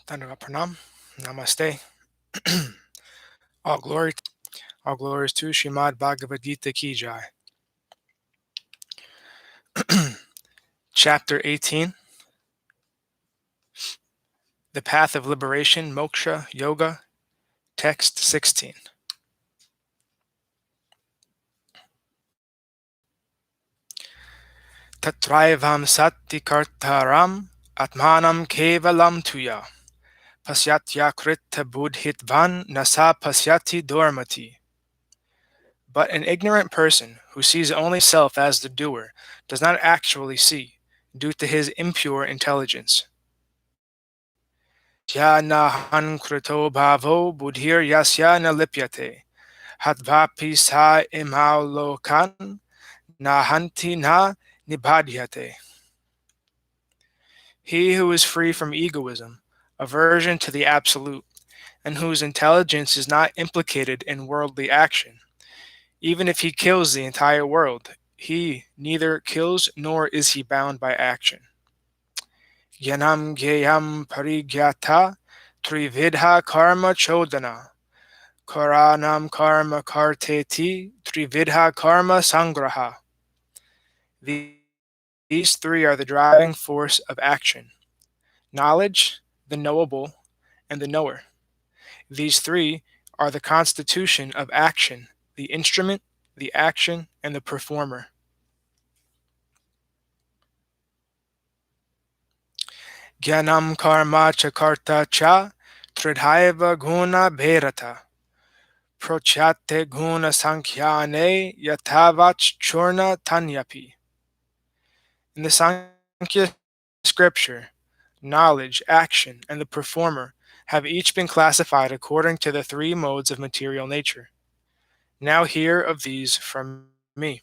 Dandavat Pranam. Namaste. all glory, all glories to Srimad Bhagavad-Gita ki jai. Chapter 18. The Path of Liberation, Moksha-yoga, Text 16. Tatraivam satti kartaram atmanam kevalam tuya pasyatya krita buddhitvan nasa pasyati dormati. But an ignorant person who sees only himself as the doer does not actually see, due to his impure intelligence. Yanahan krito bhavo buddhir yasya na lipyate hatvapi sa imaulokan nahanti na nibadhyate. He who is free from egoism, aversion to the absolute, and whose intelligence is not implicated in worldly action, even if he kills the entire world, he neither kills nor is he bound by action. Yanam gyayam parigyata trividha karma chodana karanam karma karteti trividha karma sangraha. These three are the driving force of action: knowledge, the knowable, and the knower. These three are the constitution of action: the instrument, the action, and the performer. Gyanam karma cha karta cha tridhaiva guna bherata prochate guna sankhyane yathavach churna tanyapi. In the Sankhya scripture, knowledge, action, and the performer have each been classified according to the three modes of material nature. Now hear of these from me.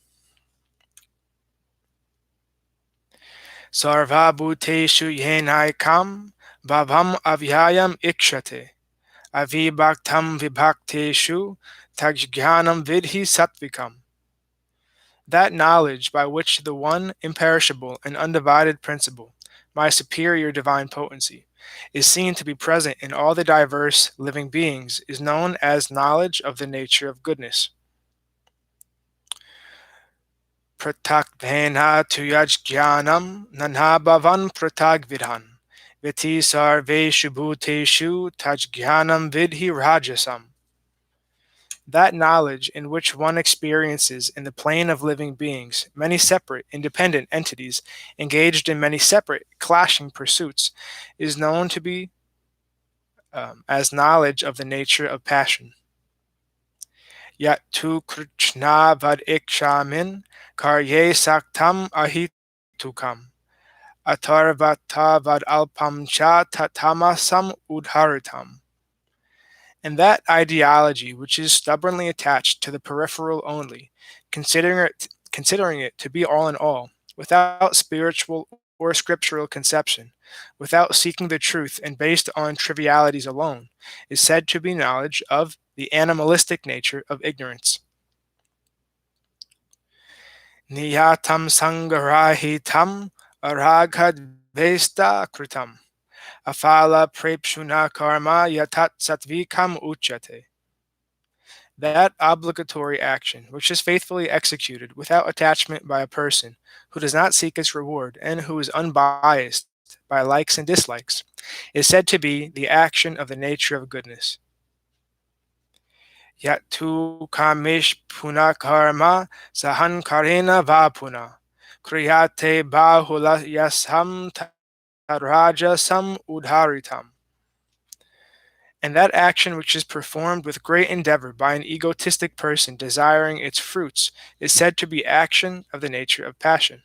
Sarva bhuteshu yenaikam bhavam avyayam ikshate avibhaktam vibhakteshu tajjnanam vidhi sattvikam. That knowledge by which the one imperishable and undivided principle, my superior divine potency, is seen to be present in all the diverse living beings is known as knowledge of the nature of goodness. Pratakbhena tuyajjnanam nanhabhavan pratagvidhan viti sarveshu bhuteshu tajjnanam vidhi rajasam. That knowledge in which one experiences in the plane of living beings many separate, independent entities engaged in many separate, clashing pursuits is known to be as knowledge of the nature of passion. Yat tu krishna vad ikshamin karye saktam ahitukam atarvata vad alpam cha tatamasam udharitam. And that ideology which is stubbornly attached to the peripheral only, considering it to be all in all, without spiritual or scriptural conception, without seeking the truth and based on trivialities alone, is said to be knowledge of the animalistic nature of ignorance. Niyatam sangarahitam araghad vesta kritam afala prepshuna karma yatat satvikam uchate. That obligatory action, which is faithfully executed without attachment by a person who does not seek its reward and who is unbiased by likes and dislikes, is said to be the action of the nature of goodness. Yatu kamish puna karma sahankarena vapuna kriyate bahula yasam tarajasam udharitam. And that action which is performed with great endeavor by an egotistic person desiring its fruits is said to be action of the nature of passion.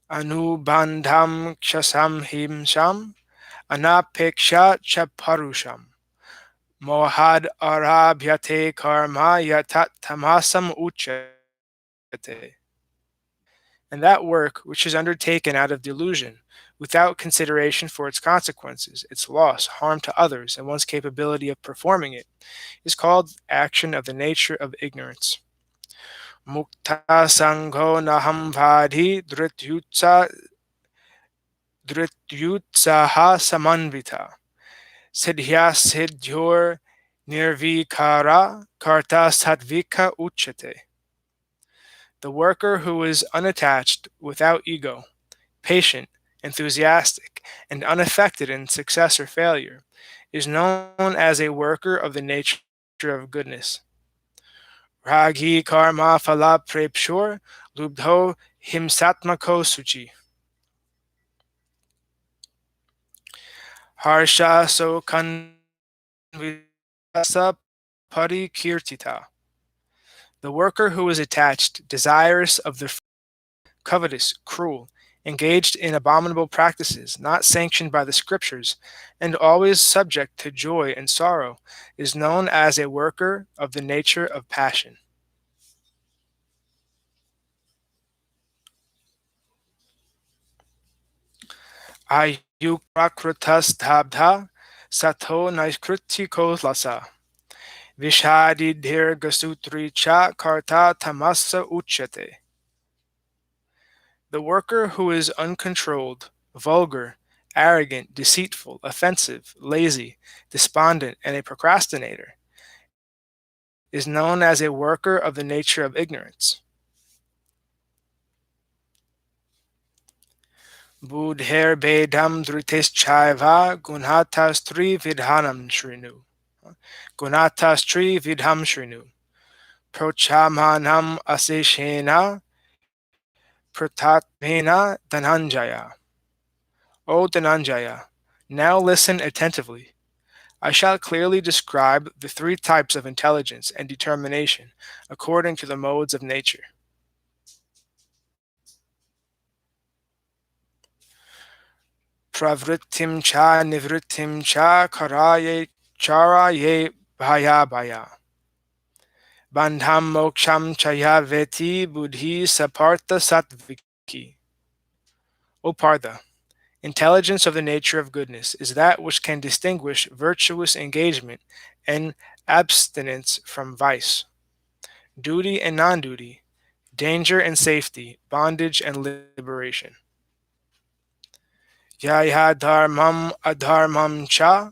Anubandham kshasamhimsham anapeksha chaparusham mohad arabhyate karma yatat tamasam uchate. And that work which is undertaken out of delusion, without consideration for its consequences, its loss, harm to others, and one's capability of performing it, is called action of the nature of ignorance. Mukta sangho naham vadhi dhrityutsa dhrityutsaha samanvita, siddhya nirvikara karta sattvika uchate. The worker who is unattached, without ego, patient, enthusiastic, and unaffected in success or failure, is known as a worker of the nature of goodness. Ragi karma phala prepshur lubdho himsatmako suchi. Harsha so kanvidasa parikirtita. The worker who is attached, desirous of the covetous, cruel, engaged in abominable practices not sanctioned by the scriptures, and always subject to joy and sorrow, is known as a worker of the nature of passion. Ayukrakrutastabdha sato naiskritiko lasa. Vishadidhirgasutri cha karta tamasa uchate. The worker who is uncontrolled, vulgar, arrogant, deceitful, offensive, lazy, despondent, and a procrastinator is known as a worker of the nature of ignorance. Budher bedam dhritishchaiva gunhatastri vidhanam shrinu. Gunatastri vidham shrinu. Prochamanam aseshena pratatmena dhananjaya. O Dhananjaya, now listen attentively. I shall clearly describe the three types of intelligence and determination according to the modes of nature. Pravrittim cha nivrittim cha karaye charaye bhaya bhaya. Bandham moksham chaya veti buddhi sapartha sattviki. O Partha, intelligence of the nature of goodness is that which can distinguish virtuous engagement and abstinence from vice, duty and non duty, danger and safety, bondage and liberation. Yaya dharmam adharmam cha,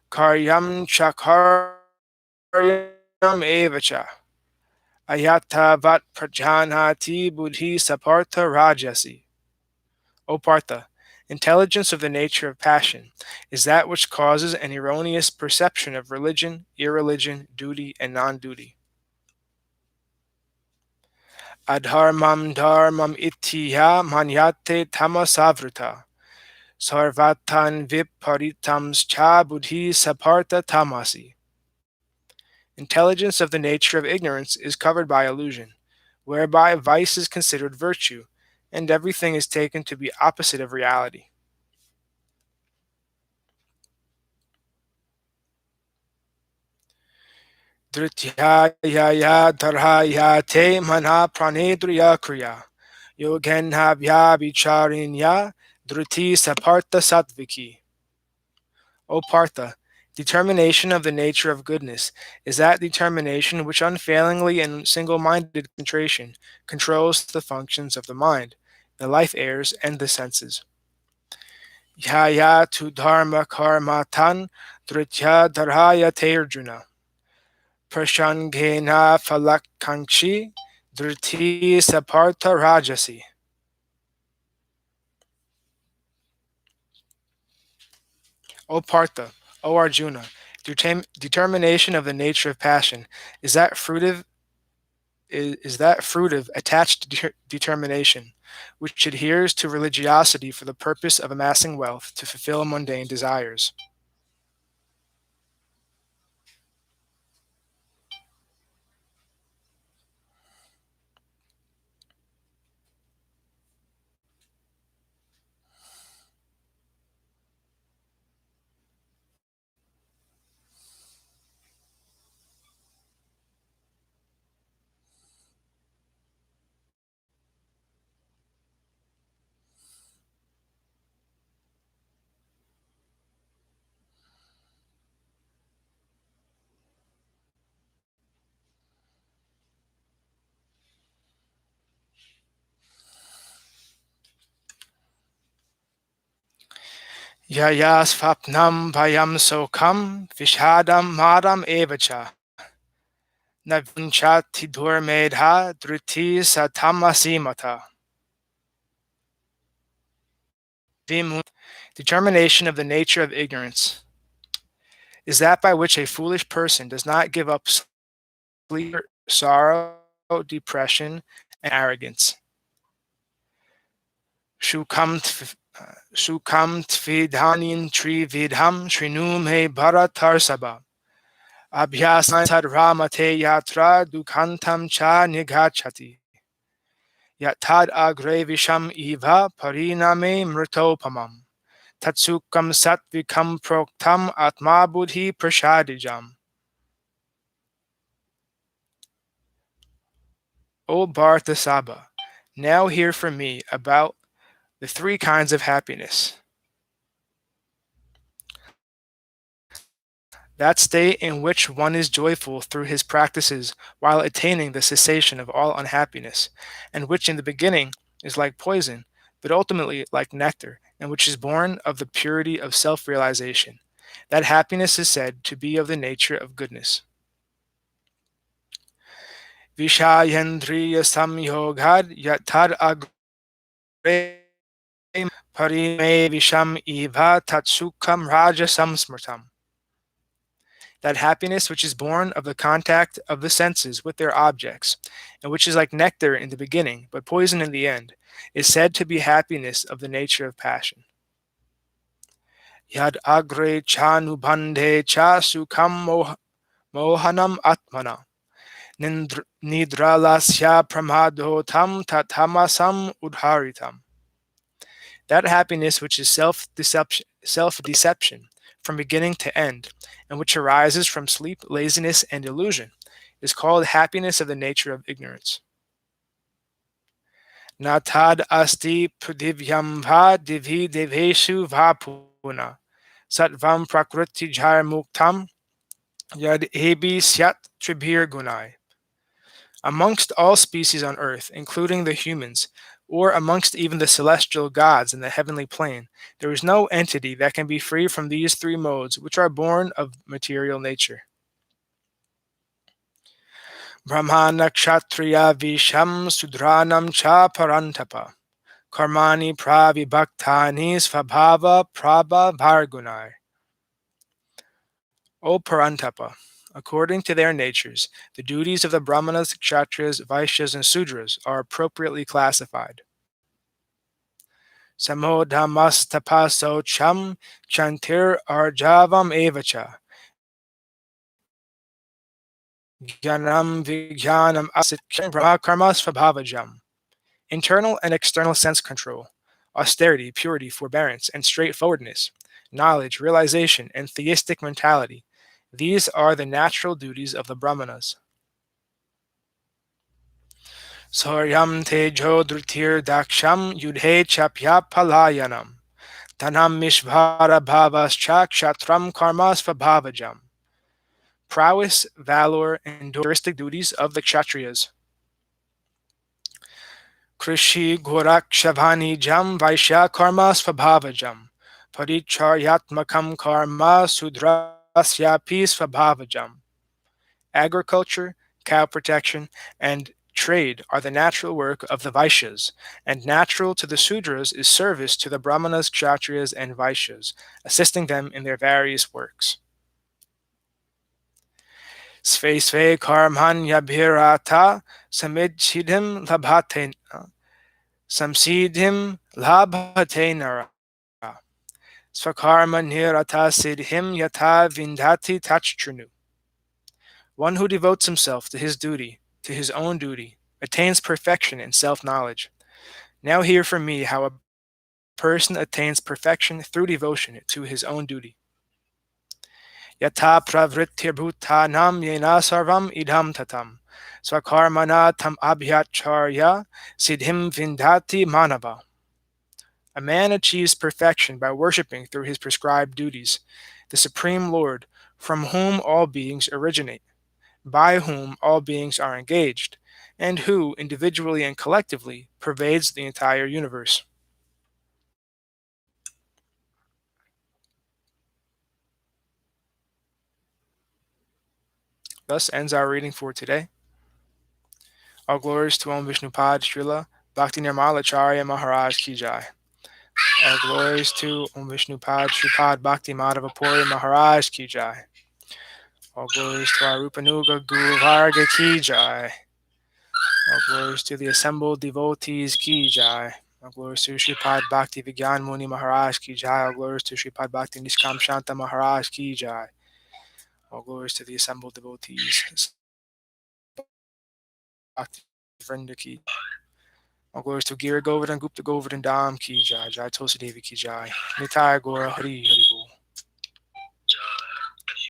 karyam chakaryam evacha, ayatavat prajanati buddhi sapartha rajasi. O Partha, intelligence of the nature of passion is that which causes an erroneous perception of religion, irreligion, duty, and non duty. Adharmam dharmam ittiya manyate tamasavruta. Sarvatan viparitam cha buddhi sapartha tamasi. Intelligence of the nature of ignorance is covered by illusion, whereby vice is considered virtue, and everything is taken to be opposite of reality. Dhrityaya dharhaya te mana pranedriya kriya. Yogenhavya vicharinya dhriti sapartha sattviki. O Partha, determination of the nature of goodness is that determination which unfailingly and single-minded concentration controls the functions of the mind, the life airs, and the senses. Yaya tu dharma karma tan dritya dharhaya te arjuna. Prashangena falakankshi dhriti sapartha rajasi. O Partha, O Arjuna, determination of the nature of passion is that fruitive attached determination, which adheres to religiosity for the purpose of amassing wealth to fulfill mundane desires. Yaya svapnam bhayam sokam vishadam madam evacha navinchati durmedha druti satamasimata. Determination of the nature of ignorance is that by which a foolish person does not give up sleep, sorrow, depression, and arrogance. Shukam tvidanin trividham shrinum he bharatarsabha. Abhyasan sadramate yatra dukhantam cha nigachati. Yatad agre visham eva pariname mritopamam. Tatsukam satvikam proktam atma buddhi prashadijam. O Bhartasabha, now hear from me about the three kinds of happiness. That state in which one is joyful through his practices while attaining the cessation of all unhappiness, and which in the beginning is like poison, but ultimately like nectar, and which is born of the purity of self realization. That happiness is said to be of the nature of goodness. Vishayendriya samyogad yatad agre parime visham eva tatsukam raja samsmrtam. That happiness which is born of the contact of the senses with their objects, and which is like nectar in the beginning, but poison in the end, is said to be happiness of the nature of passion. Yad agre cha nubandhe cha sukham mohanam atmana. Nidralasya pramadhotam tatamasam udharitam. That happiness which is self-deception from beginning to end, and which arises from sleep, laziness, and illusion, is called happiness of the nature of ignorance. Natad asti pradhivyam va divi deveshu vapuna satvam prakriti jar muktam yad ebi syat tribhir gunai. Amongst all species on earth, including the humans, or amongst even the celestial gods in the heavenly plane, there is no entity that can be free from these three modes which are born of material nature. Brahmana kshatriya visham sudranam cha parantapa karmani pravibhaktani svabhava prabhavargunai. O Parantapa, according to their natures, the duties of the Brahmanas, Kshatriyas, Vaishyas, and Sudras are appropriately classified. Samodhamastapasocham chantir arjavam evacha. Jnanam vijnanam asityam brahmakarmas svabhavajam. Internal and external sense control, austerity, purity, forbearance, and straightforwardness, knowledge, realization, and theistic mentality. These are the natural duties of the Brahmanas. Soryam tejo dhrutir daksham yudhe chapya palayanam. Tanam mishvara bhavascha kshatram karmas vabhavajam. Prowess, valor, and characteristic duties of the Kshatriyas. Krishi gorakshavani jam vaishya karmas vabhavajam. Paricharyatmakam karma sudrasyapi svabhavajam. Agriculture, cow protection, and trade are the natural work of the Vaishyas, and natural to the Sudras is service to the Brahmanas, Kshatriyas, and Vaishyas, assisting them in their various works. Sve sve karmanyabhirata samidchidhim labhate samsidhim labhate nara. Svakarma nirata siddhim yata vindati tachtrinu. One who devotes himself to his duty, to his own duty, attains perfection in self-knowledge. Now hear from me how a person attains perfection through devotion to his own duty. Yata pravrittirbhutanam yena sarvam idham tatam. Swakarmana tam abhyacharya siddhim vindati manava. A man achieves perfection by worshipping through his prescribed duties, the Supreme Lord, from whom all beings originate, by whom all beings are engaged, and who, individually and collectively, pervades the entire universe. Thus ends our reading for today. All glories to Om Vishnupad Srila Bhakti Nirmala Acharya Maharaj Ki Jai. All glories to Om Vishnupad Shripad Bhakti Madhava Puri Maharaj Ki Jai. All glories to our Rupanuga Guru Varga Ki Jai. All glories to the assembled devotees Ki Jai. All glories to Shripad Bhakti Vigyan Muni Maharaj Ki Jai. All glories to Shripad Bhakti Nishkam Shanta Maharaj Ki Jai. All glories to the assembled devotees. Bhakti Vrinda Ki. All glories to Gira Govardhan Gupta Govardhan Dham Ki Jai. Jai Tulsi Devi Ki Jai. Nitai Gora Hari Hari Bol.